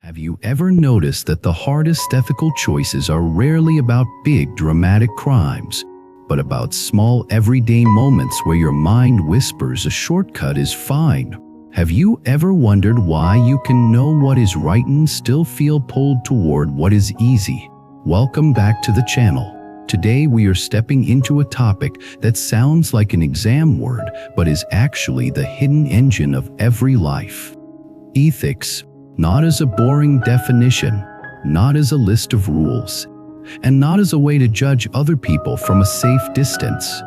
Have you ever noticed that the hardest ethical choices are rarely about big dramatic crimes, but about small everyday moments where your mind whispers a shortcut is fine? Have you ever wondered why you can know what is right and still feel pulled toward what is easy? Welcome back to the channel. Today we are stepping into a topic that sounds like an exam word, but is actually the hidden engine of every life. Ethics. Not as a boring definition, not as a list of rules, and not as a way to judge other people from a safe distance.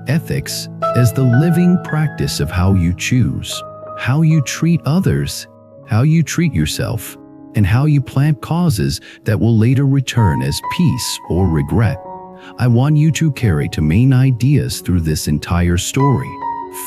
Ethics as the living practice of how you choose, how you treat others, how you treat yourself, and how you plant causes that will later return as peace or regret. I want you to carry two main ideas through this entire story.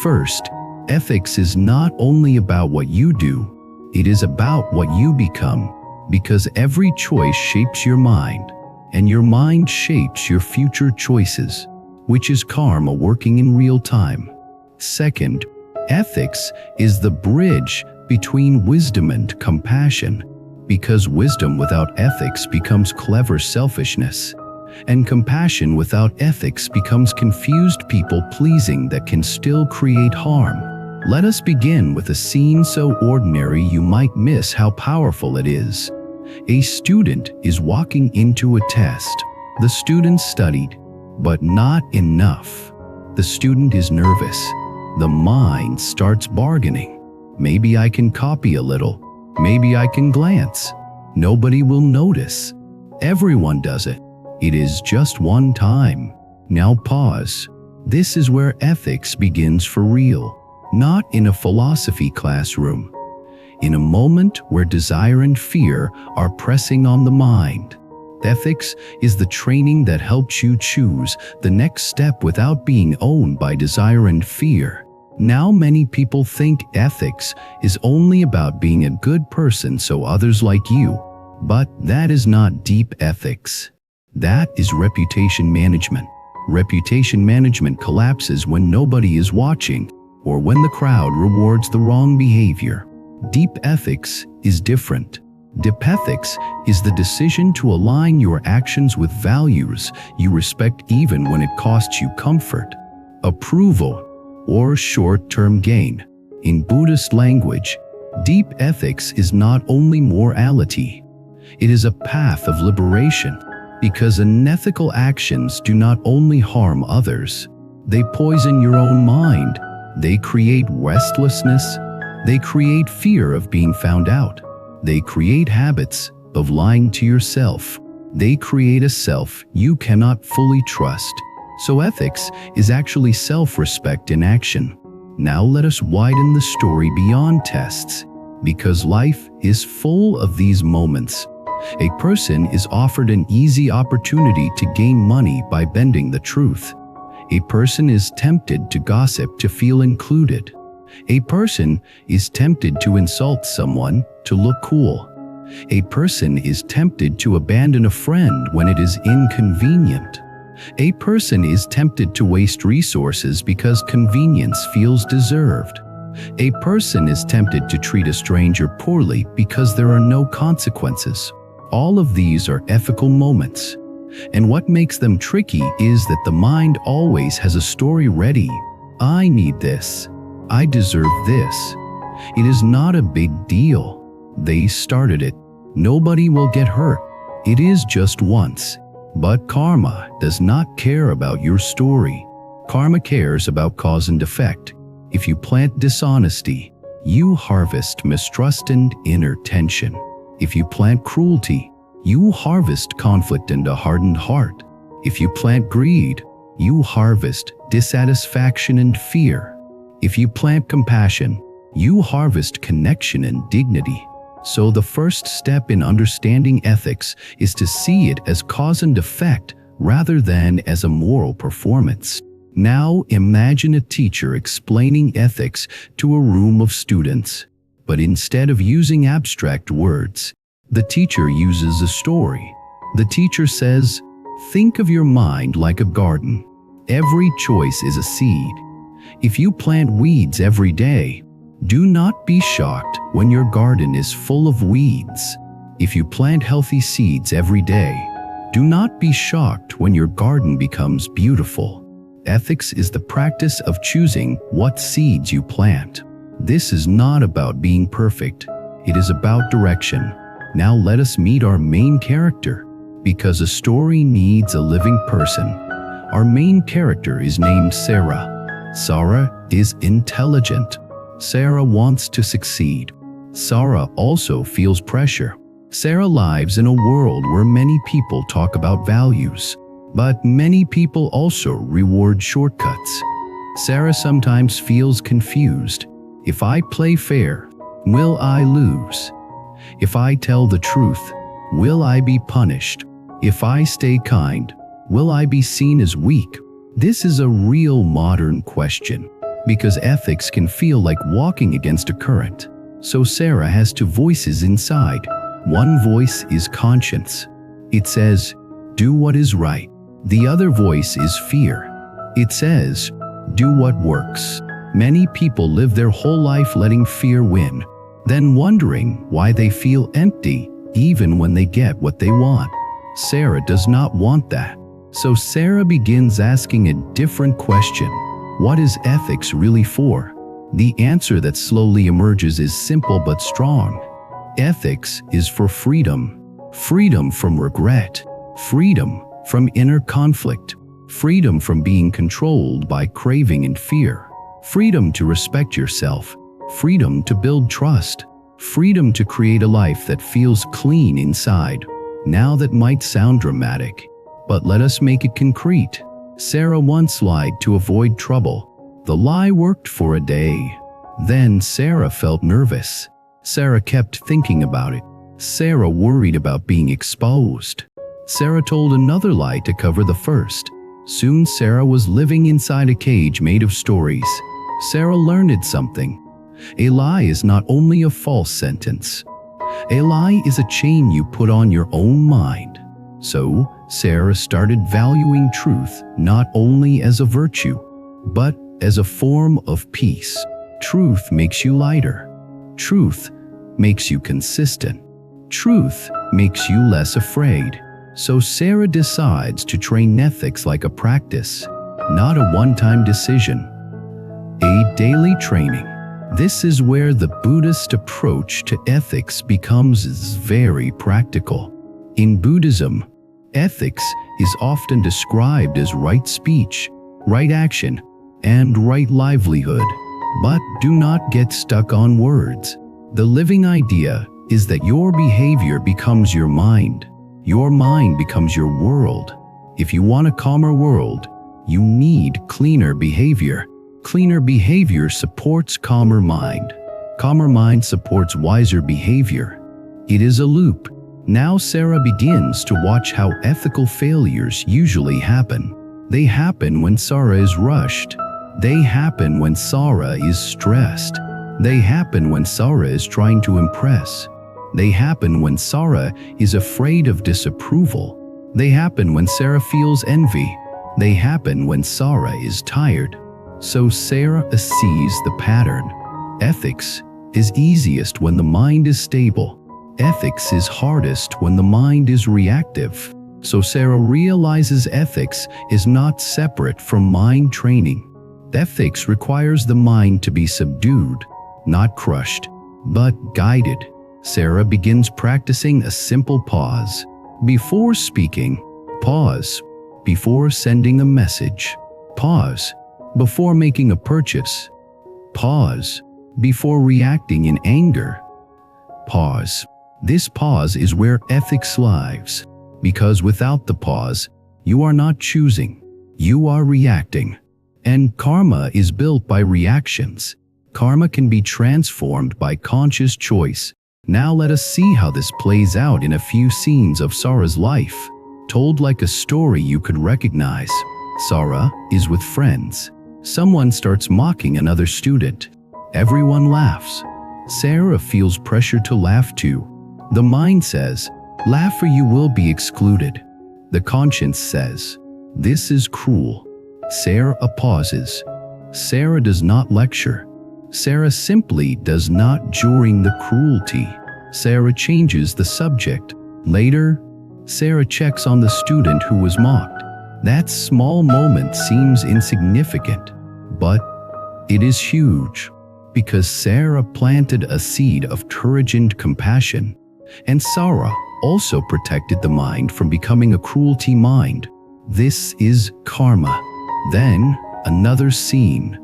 First, ethics is not only about what you do, it is about what you become, because every choice shapes your mind, and your mind shapes your future choices, which is karma working in real time. Second, ethics is the bridge between wisdom and compassion, because wisdom without ethics becomes clever selfishness, and compassion without ethics becomes confused people-pleasing that can still create harm. Let us begin with a scene so ordinary you might miss how powerful it is. A student is walking into a test. The student studied, but not enough. The student is nervous. The mind starts bargaining. Maybe I can copy a little. Maybe I can glance. Nobody will notice. Everyone does it. It is just one time. Now pause. This is where ethics begins for real. Not in a philosophy classroom. In a moment where desire and fear are pressing on the mind. Ethics is the training that helps you choose the next step without being owned by desire and fear. Now many people think ethics is only about being a good person so others like you, but that is not deep ethics. That is reputation management. Reputation management collapses when nobody is watching, or when the crowd rewards the wrong behavior. Deep ethics is different. Deep ethics is the decision to align your actions with values you respect even when it costs you comfort, approval, or short-term gain. In Buddhist language, deep ethics is not only morality, it is a path of liberation, because unethical actions do not only harm others, they poison your own mind. They create restlessness. They create fear of being found out. They create habits of lying to yourself. They create a self you cannot fully trust. So ethics is actually self-respect in action. Now let us widen the story beyond tests, because life is full of these moments. A person is offered an easy opportunity to gain money by bending the truth. A person is tempted to gossip to feel included. A person is tempted to insult someone to look cool. A person is tempted to abandon a friend when it is inconvenient. A person is tempted to waste resources because convenience feels deserved. A person is tempted to treat a stranger poorly because there are no consequences. All of these are ethical moments. And what makes them tricky is that the mind always has a story ready. I need this. I deserve this. It is not a big deal. They started it. Nobody will get hurt. It is just once. But karma does not care about your story. Karma cares about cause and effect. If you plant dishonesty, you harvest mistrust and inner tension. If you plant cruelty, you harvest conflict and a hardened heart. If you plant greed, you harvest dissatisfaction and fear. If you plant compassion, you harvest connection and dignity. So the first step in understanding ethics is to see it as cause and effect rather than as a moral performance. Now imagine a teacher explaining ethics to a room of students, but instead of using abstract words, the teacher uses a story. The teacher says, think of your mind like a garden. Every choice is a seed. If you plant weeds every day, do not be shocked when your garden is full of weeds. If you plant healthy seeds every day, do not be shocked when your garden becomes beautiful. Ethics is the practice of choosing what seeds you plant. This is not about being perfect. It is about direction. Now let us meet our main character. Because a story needs a living person, our main character is named Sarah. Sarah is intelligent. Sarah wants to succeed. Sarah also feels pressure. Sarah lives in a world where many people talk about values, but many people also reward shortcuts. Sarah sometimes feels confused. If I play fair, will I lose? If I tell the truth, will I be punished? If I stay kind, will I be seen as weak? This is a real modern question, because ethics can feel like walking against a current. So Sarah has two voices inside. One voice is conscience. It says, do what is right. The other voice is fear. It says, do what works. Many people live their whole life letting fear win, then wondering why they feel empty even when they get what they want. Sarah does not want that. So Sarah begins asking a different question. What is ethics really for? The answer that slowly emerges is simple but strong. Ethics is for freedom. Freedom from regret. Freedom from inner conflict. Freedom from being controlled by craving and fear. Freedom to respect yourself. Freedom to build trust. Freedom to create a life that feels clean inside. Now that might sound dramatic, but let us make it concrete. Sarah once lied to avoid trouble. The lie worked for a day. Then Sarah felt nervous. Sarah kept thinking about it. Sarah worried about being exposed. Sarah told another lie to cover the first. Soon Sarah was living inside a cage made of stories. Sarah learned something. A lie is not only a false sentence. A lie is a chain you put on your own mind. So, Sarah started valuing truth not only as a virtue, but as a form of peace. Truth makes you lighter. Truth makes you consistent. Truth makes you less afraid. So Sarah decides to train ethics like a practice, not a one-time decision. A daily training. This is where the Buddhist approach to ethics becomes very practical. In Buddhism, ethics is often described as right speech, right action, and right livelihood. But do not get stuck on words. The living idea is that your behavior becomes your mind. Your mind becomes your world. If you want a calmer world, you need cleaner behavior. Cleaner behavior supports calmer mind. Calmer mind supports wiser behavior. It is a loop. Now Sarah begins to watch how ethical failures usually happen. They happen when Sarah is rushed. They happen when Sarah is stressed. They happen when Sarah is trying to impress. They happen when Sarah is afraid of disapproval. They happen when Sarah feels envy. They happen when Sarah is tired. So Sarah sees the pattern. Ethics is easiest when the mind is stable. Ethics is hardest when the mind is reactive. So Sarah realizes ethics is not separate from mind training. Ethics requires the mind to be subdued, not crushed, but guided. Sarah begins practicing a simple pause. Before speaking, pause. Before sending a message, pause. Before making a purchase, pause. Before reacting in anger, pause. This pause is where ethics lives, because without the pause, you are not choosing, you are reacting. And karma is built by reactions. Karma can be transformed by conscious choice. Now let us see how this plays out in a few scenes of Sarah's life, told like a story you could recognize. Sarah is with friends. Someone starts mocking another student. Everyone laughs. Sarah feels pressure to laugh too. The mind says, laugh or you will be excluded. The conscience says, this is cruel. Sarah pauses. Sarah does not lecture. Sarah simply does not during the cruelty. Sarah changes the subject. Later, Sarah checks on the student who was mocked. That small moment seems insignificant, but it is huge, because Sarah planted a seed of courage and compassion, and Sarah also protected the mind from becoming a cruelty mind. This is karma. Then, another scene.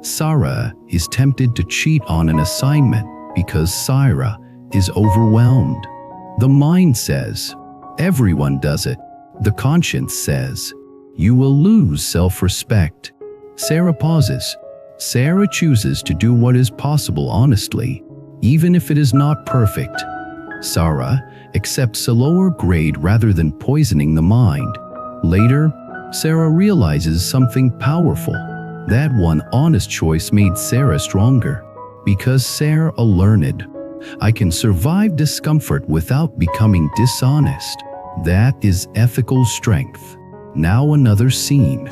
Sarah is tempted to cheat on an assignment because Sarah is overwhelmed. The mind says, everyone does it. The conscience says, you will lose self-respect. Sarah pauses. Sarah chooses to do what is possible honestly, even if it is not perfect. Sarah accepts a lower grade rather than poisoning the mind. Later, Sarah realizes something powerful. That one honest choice made Sarah stronger. Because Sarah learned, I can survive discomfort without becoming dishonest. That is ethical strength. Now another scene.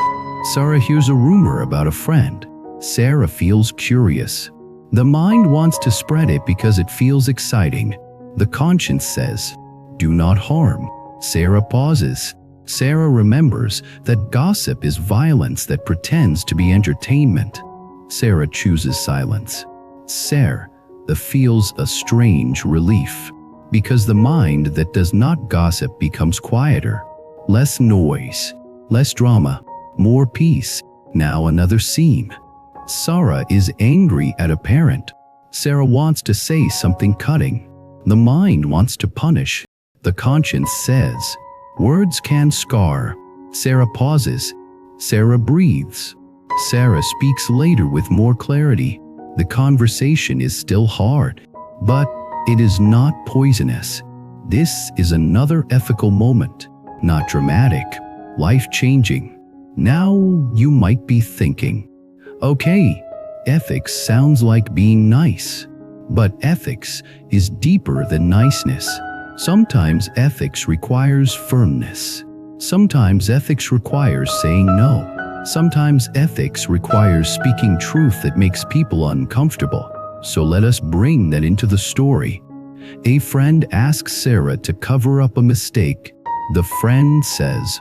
Sarah hears a rumor about a friend. Sarah feels curious. The mind wants to spread it because it feels exciting. The conscience says, do not harm. Sarah pauses. Sarah remembers that gossip is violence that pretends to be entertainment. Sarah chooses silence. Sarah feels a strange relief, because the mind that does not gossip becomes quieter. Less noise, less drama, more peace. Now another scene. Sarah is angry at a parent. Sarah wants to say something cutting. The mind wants to punish. The conscience says, words can scar. Sarah pauses. Sarah breathes. Sarah speaks later with more clarity. The conversation is still hard, but it is not poisonous. This is another ethical moment, not dramatic, life-changing. Now you might be thinking, okay, ethics sounds like being nice, but ethics is deeper than niceness. Sometimes ethics requires firmness. Sometimes ethics requires saying no. Sometimes ethics requires speaking truth that makes people uncomfortable. So let us bring that into the story. A friend asks Sarah to cover up a mistake. The friend says,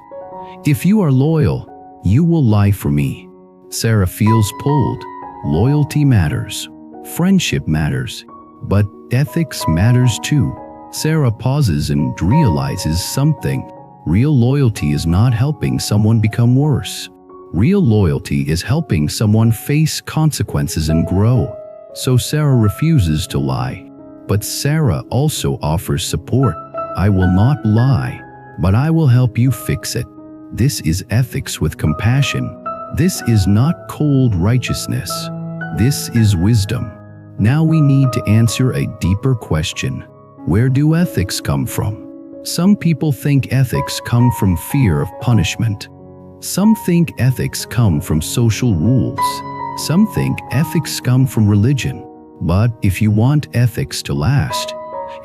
if you are loyal, you will lie for me. Sarah feels pulled. Loyalty matters. Friendship matters. But ethics matters too. Sarah pauses and realizes something. Real loyalty is not helping someone become worse. Real loyalty is helping someone face consequences and grow. So Sarah refuses to lie. But Sarah also offers support. I will not lie, but I will help you fix it. This is ethics with compassion. This is not cold righteousness. This is wisdom. Now we need to answer a deeper question. Where do ethics come from? Some people think ethics come from fear of punishment. Some think ethics come from social rules. Some think ethics come from religion. But if you want ethics to last,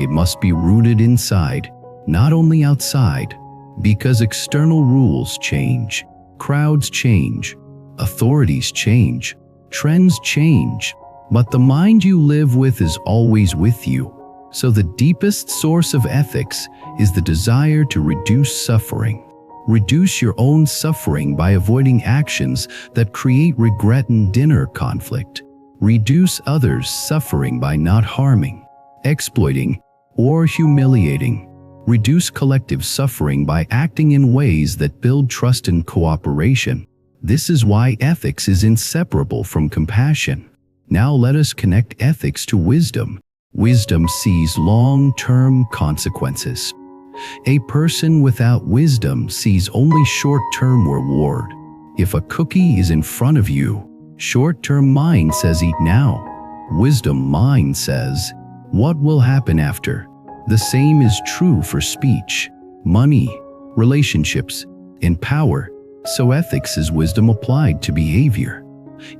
it must be rooted inside, not only outside. Because external rules change, crowds change, authorities change, trends change, but the mind you live with is always with you. So the deepest source of ethics is the desire to reduce suffering. Reduce your own suffering by avoiding actions that create regret and inner conflict. Reduce others' suffering by not harming, exploiting, or humiliating. Reduce collective suffering by acting in ways that build trust and cooperation. This is why ethics is inseparable from compassion. Now let us connect ethics to wisdom. Wisdom sees long-term consequences. A person without wisdom sees only short-term reward. If a cookie is in front of you, short-term mind says eat now. Wisdom mind says, what will happen after? The same is true for speech, money, relationships, and power. So ethics is wisdom applied to behavior.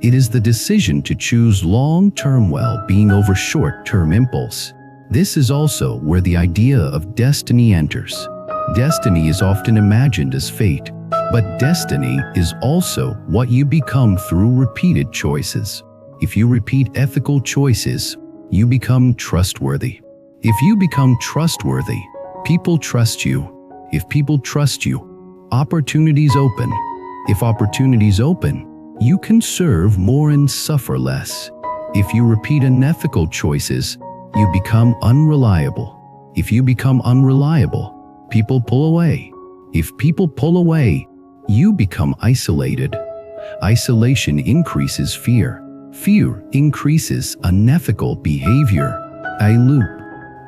It is the decision to choose long-term well-being over short-term impulse. This is also where the idea of destiny enters. Destiny is often imagined as fate, but destiny is also what you become through repeated choices. If you repeat ethical choices, you become trustworthy. If you become trustworthy, people trust you. If people trust you, opportunities open. If opportunities open, you can serve more and suffer less. If you repeat unethical choices, you become unreliable. If you become unreliable, people pull away. If people pull away, you become isolated. Isolation increases fear. Fear increases unethical behavior. A loop.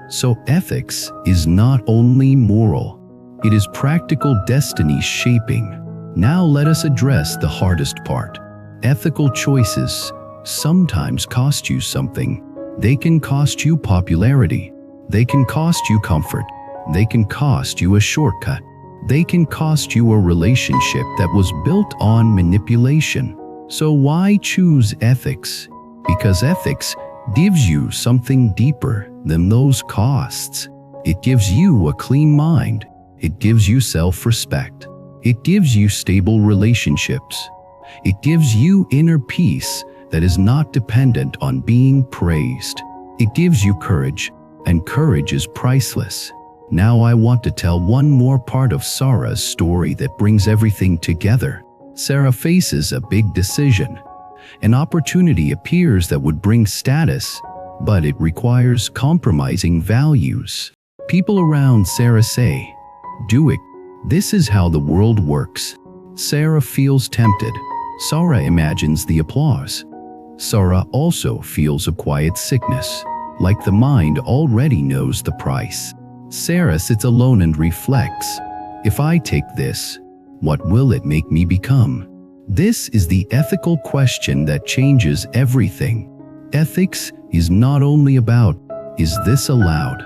So ethics is not only moral, it is practical destiny shaping. Now let us address the hardest part. Ethical choices sometimes cost you something. They can cost you popularity. They can cost you comfort. They can cost you a shortcut. They can cost you a relationship that was built on manipulation. So why choose ethics? Because ethics gives you something deeper than those costs. It gives you a clean mind. It gives you self-respect. It gives you stable relationships. It gives you inner peace that is not dependent on being praised. It gives you courage, and courage is priceless. Now I want to tell one more part of Sarah's story that brings everything together. Sarah faces a big decision. An opportunity appears that would bring status, but it requires compromising values. People around Sarah say, "Do it. This is how the world works." Sarah feels tempted. Sarah imagines the applause. Sarah also feels a quiet sickness, like the mind already knows the price. Sarah sits alone and reflects, "If I take this, what will it make me become?" This is the ethical question that changes everything. Ethics is not only about, "Is this allowed?"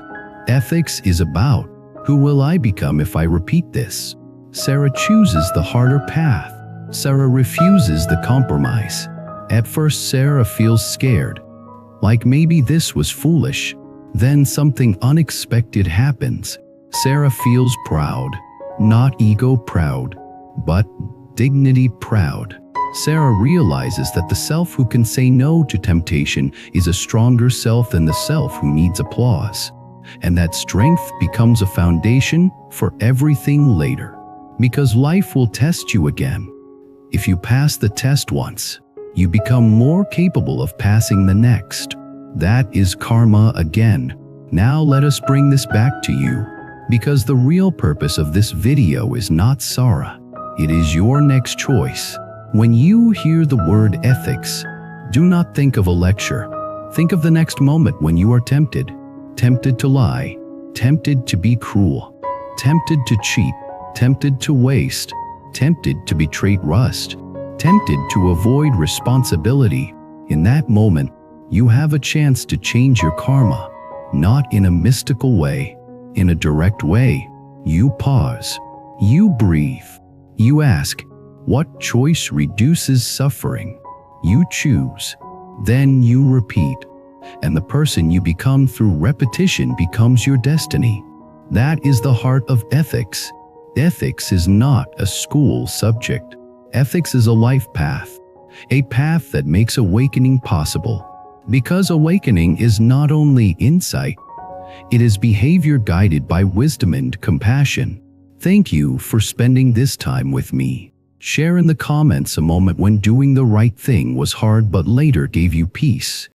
Ethics is about, "Who will I become if I repeat this?" Sarah chooses the harder path. Sarah refuses the compromise. At first, Sarah feels scared, like maybe this was foolish. Then something unexpected happens. Sarah feels proud, not ego proud, but dignity proud. Sarah realizes that the self who can say no to temptation is a stronger self than the self who needs applause. And that strength becomes a foundation for everything later. Because life will test you again. If you pass the test once, you become more capable of passing the next. That is karma again. Now let us bring this back to you. Because the real purpose of this video is not Sarah. It is your next choice. When you hear the word ethics, do not think of a lecture. Think of the next moment when you are tempted. Tempted to lie. Tempted to be cruel. Tempted to cheat. Tempted to waste. Tempted to betray trust. Tempted to avoid responsibility. In that moment, you have a chance to change your karma. Not in a mystical way, in a direct way. You pause. You breathe. You ask, what choice reduces suffering? You choose. Then you repeat. And the person you become through repetition becomes your destiny. That is the heart of ethics. Ethics is not a school subject. Ethics is a life path. A path that makes awakening possible. Because awakening is not only insight, it is behavior guided by wisdom and compassion. Thank you for spending this time with me. Share in the comments a moment when doing the right thing was hard but later gave you peace.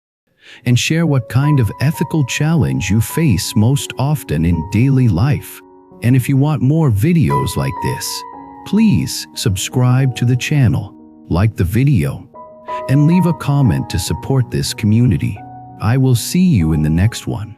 And share what kind of ethical challenge you face most often in daily life. And if you want more videos like this, please subscribe to the channel, like the video, and leave a comment to support this community. I will see you in the next one.